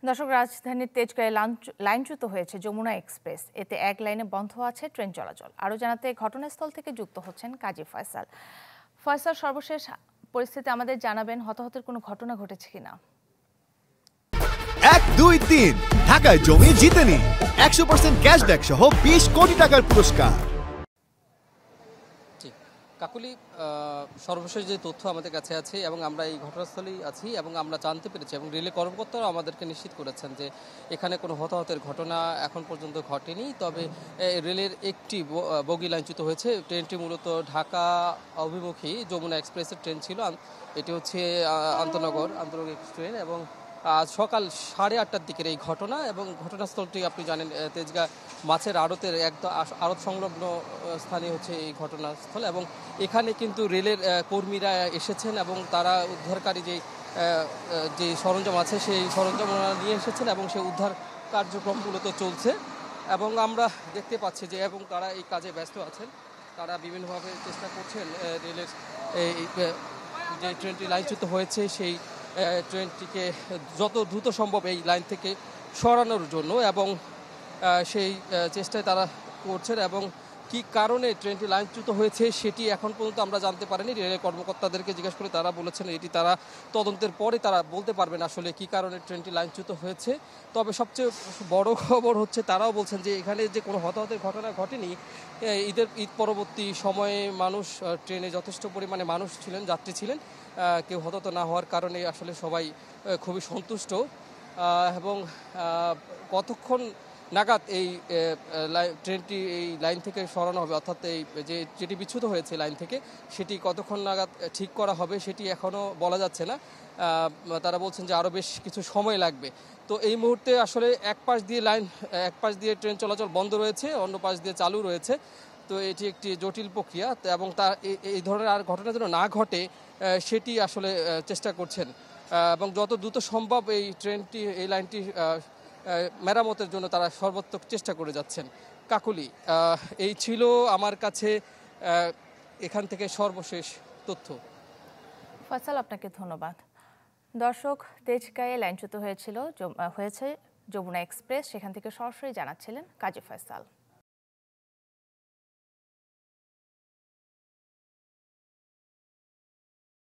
দর্শক, রাজধানীর তেজগাঁয়ে লাইনচ্যুত হয়েছে যমুনা এক্সপ্রেস। এতে এক লাইনে বন্ধ আছে ট্রেন চলাচল। আরও জানাতে ঘটনাস্থল থেকে যুক্ত হচ্ছেন কাজী ফয়সাল। ফয়সাল, সর্বশেষ পরিস্থিতি আমাদের জানাবেন, হতাহতের কোনো ঘটনা ঘটেছে কিনা? 1, 2, 3 ঢাকায় জমি জিতে নিন 100% ক্যাশব্যাক সহ 20 কোটি টাকার পুরস্কার। কাকুলি, সর্বশেষ যে তথ্য আমাদের কাছে আছে এবং আমরা এই ঘটনাস্থলেই আছি এবং আমরা জানতে পেরেছি এবং রেলের কর্মকর্তারা আমাদেরকে নিশ্চিত করেছেন যে এখানে কোনো হতাহতের ঘটনা এখন পর্যন্ত ঘটেনি। তবে রেলের একটি বগি লাইনচ্যুত হয়েছে। ট্রেনটি মূলত ঢাকা অভিমুখী যমুনা এক্সপ্রেসের ট্রেন ছিল। এটি হচ্ছে আন্তনগর ট্রেন এবং আজ সকাল 8:30টার দিকের এই ঘটনা। এবং ঘটনাস্থলটি আপনি জানেন তেজগাঁ মাছের আড়তের একদম আড়ত সংলগ্ন স্থানে হচ্ছে এই ঘটনাস্থল। এবং এখানে কিন্তু রেলের কর্মীরা এসেছেন এবং তারা উদ্ধারকারী যে সরঞ্জাম আছে সেই সরঞ্জাম নিয়ে এসেছেন এবং সেই উদ্ধার কার্যক্রম মূলত চলছে। এবং আমরা দেখতে পাচ্ছি যে এবং তারা এই কাজে ব্যস্ত আছেন। তারা বিভিন্নভাবে চেষ্টা করছেন রেলের যে ট্রেনটি লাইনচ্যুত হয়েছে সেই ট্রেনটিকে যত দ্রুত সম্ভব এই লাইন থেকে সরানোর জন্য এবং সেই চেষ্টায় তারা করছেন। এবং কী কারণে ট্রেনটি লাইনচ্যুত হয়েছে সেটি এখন পর্যন্ত আমরা জানতে পারিনি। রেলের কর্মকর্তাদেরকে জিজ্ঞেস করে তারা বলেছেন এটি তারা তদন্তের পরে তারা বলতে পারবেন আসলে কী কারণে ট্রেনটি লাইনচ্যুত হয়েছে। তবে সবচেয়ে বড় খবর হচ্ছে তারাও বলছেন যে এখানে যে কোনো হতাহতের ঘটনা ঘটেনি। ঈদ পরবর্তী সময়ে মানুষ ট্রেনে যথেষ্ট পরিমাণে মানুষ ছিলেন, যাত্রী ছিলেন। কেউ হতাহত না হওয়ার কারণে আসলে সবাই খুবই সন্তুষ্ট। এবং কতক্ষণ নাগাদ এই ট্রেনটি এই লাইন থেকে সরানো হবে, অর্থাৎ এই যেটি বিচ্যুত হয়েছে লাইন থেকে সেটি কতক্ষণ নাগাদ ঠিক করা হবে সেটি এখনও বলা যাচ্ছে না। তারা বলছেন যে আরও বেশ কিছু সময় লাগবে। তো এই মুহূর্তে আসলে এক পাশ দিয়ে ট্রেন চলাচল বন্ধ রয়েছে, অন্য পাশ দিয়ে চালু রয়েছে। তো এটি একটি জটিল প্রক্রিয়া এবং তা এই ধরনের আর ঘটনা যেন না ঘটে সেটি আসলে চেষ্টা করছেন। এবং যত দ্রুত সম্ভব এই লাইনটি মেরামতের জন্য তারা সর্বাত্মক চেষ্টা করে যাচ্ছেন। কাকুলি, এই ছিল আমার কাছে এখান থেকে সর্বশেষ তথ্য। ফয়সাল, আপনাকে ধন্যবাদ। দর্শক, তেজগাঁয়ে লাইনচ্যুত হয়েছে যমুনা এক্সপ্রেস, সেখান থেকে সরাসরি জানাচ্ছিলেন কাজী ফয়সাল।